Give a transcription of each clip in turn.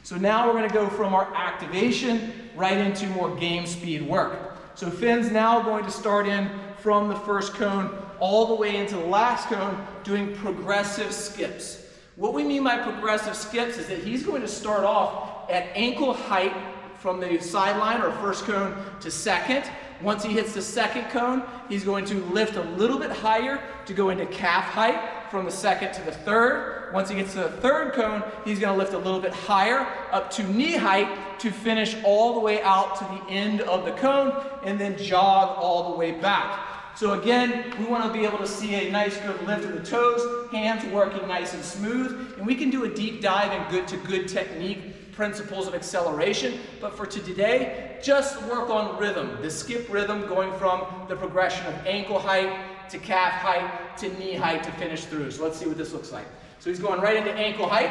So now we're going to go from our activation right into more game speed work. So Finn's now going to start in from the first cone all the way into the last cone doing progressive skips. What we mean by progressive skips is that he's going to start off at ankle height from the sideline or first cone to second. Once he hits the second cone, he's going to lift a little bit higher to go into calf height from the second to the third. Once he gets to the third cone, he's going to lift a little bit higher up to knee height to finish all the way out to the end of the cone and then jog all the way back. So again, we want to be able to see a nice good lift of the toes, hands working nice and smooth, and we can do a deep dive in good technique, principles of acceleration, but for today, just work on rhythm, the skip rhythm going from the progression of ankle height to calf height to knee height to finish through. So let's see what this looks like. So he's going right into ankle height.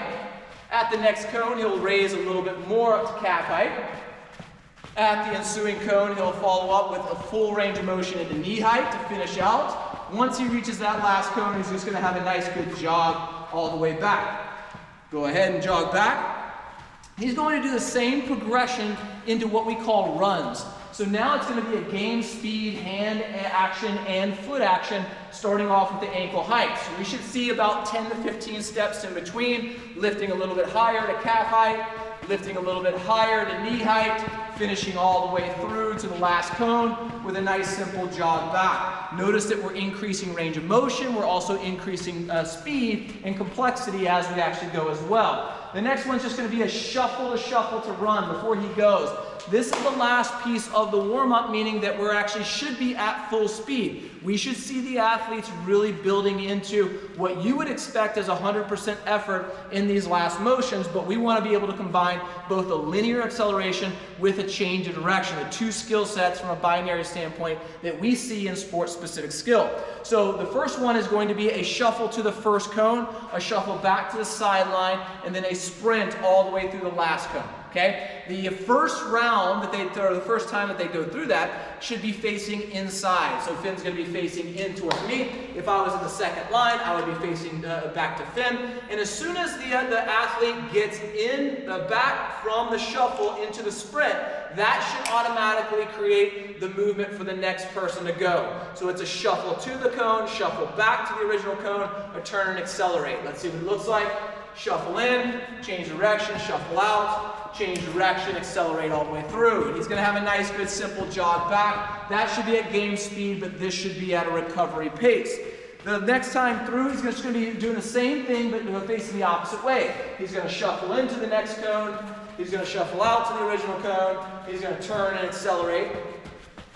At the next cone, he'll raise a little bit more up to calf height. At the ensuing cone, he'll follow up with a full range of motion into knee height to finish out. Once he reaches that last cone, he's just going to have a nice good jog all the way back. Go ahead and jog back. He's going to do the same progression into what we call runs. So now it's going to be a game speed, hand action, and foot action, starting off with the ankle height. So we should see about 10 to 15 steps in between, lifting a little bit higher to calf height, lifting a little bit higher to knee height, finishing all the way through to the last cone with a nice simple jog back. Notice that we're increasing range of motion. We're also increasing speed and complexity as we actually go as well. The next one's just going to be a shuffle to run before he goes. This is the last piece of the warm-up, meaning that we're actually should be at full speed. We should see the athletes really building into what you would expect as 100% effort in these last motions, but we want to be able to combine both a linear acceleration with a change of direction, the two skill sets from a binary standpoint that we see in sports-specific skill. So the first one is going to be a shuffle to the first cone, a shuffle back to the sideline, and then a sprint all the way through the last cone. Okay? The first round or the first time that they go through that should be facing inside. So Finn's going to be facing in towards me. If I was in the second line, I would be facing back to Finn. And as soon as the athlete gets in the back from the shuffle into the sprint, that should automatically create the movement for the next person to go. So it's a shuffle to the cone, shuffle back to the original cone, a turn and accelerate. Let's see what it looks like. Shuffle in, change direction, shuffle out, change direction, accelerate all the way through. And he's going to have a nice, good, simple jog back. That should be at game speed, but this should be at a recovery pace. The next time through, he's just going to be doing the same thing, but facing the opposite way. He's going to shuffle into the next cone. He's going to shuffle out to the original cone. He's going to turn and accelerate.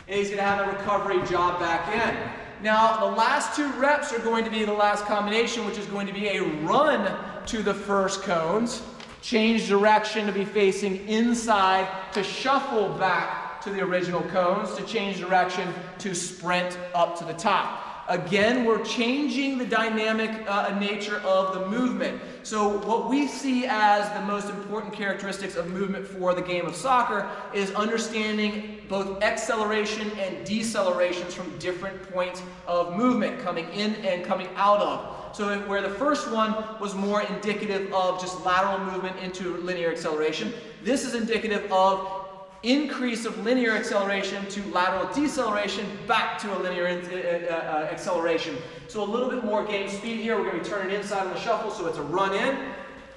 And he's going to have a recovery jog back in. Now, the last two reps are going to be the last combination, which is going to be a run to the first cones, change direction to be facing inside, to shuffle back to the original cones, to change direction to sprint up to the top. Again, we're changing the dynamic nature of the movement. So what we see as the most important characteristics of movement for the game of soccer is understanding both acceleration and decelerations from different points of movement, coming in and coming out of. So where the first one was more indicative of just lateral movement into linear acceleration, this is indicative of increase of linear acceleration to lateral deceleration back to a linear acceleration. So a little bit more game speed here. We're going to be turning inside on the shuffle, so it's a run in,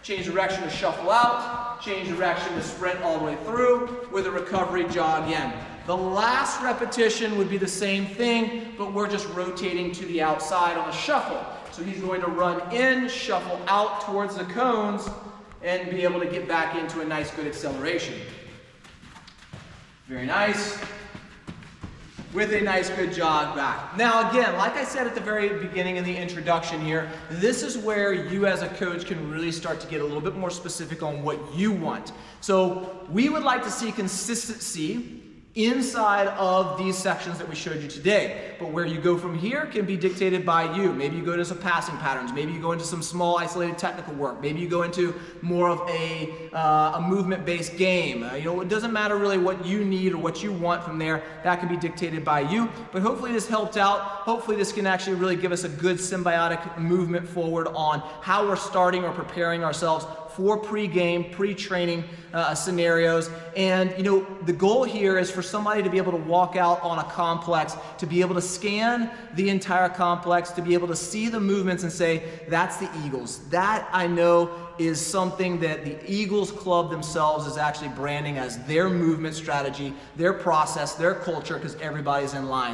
change direction to shuffle out, change direction to sprint all the way through with a recovery jog in. The last repetition would be the same thing, but we're just rotating to the outside on the shuffle. So he's going to run in, shuffle out towards the cones, and be able to get back into a nice good acceleration. Very nice. With a nice good jog back. Now again, like I said at the very beginning in the introduction here, this is where you as a coach can really start to get a little bit more specific on what you want. So we would like to see consistency inside of these sections that we showed you today. But where you go from here can be dictated by you. Maybe you go into some passing patterns. Maybe you go into some small isolated technical work. Maybe you go into more of a movement-based game. It doesn't matter really what you need or what you want from there. That can be dictated by you. But hopefully this helped out. Hopefully this can actually really give us a good symbiotic movement forward on how we're starting or preparing ourselves for pre-game, pre-training scenarios. And you know, the goal here is for somebody to be able to walk out on a complex, to be able to scan the entire complex, to be able to see the movements and say, that's the Eagles. That I know is something that the Eagles club themselves is actually branding as their movement strategy, their process, their culture, because everybody's in line.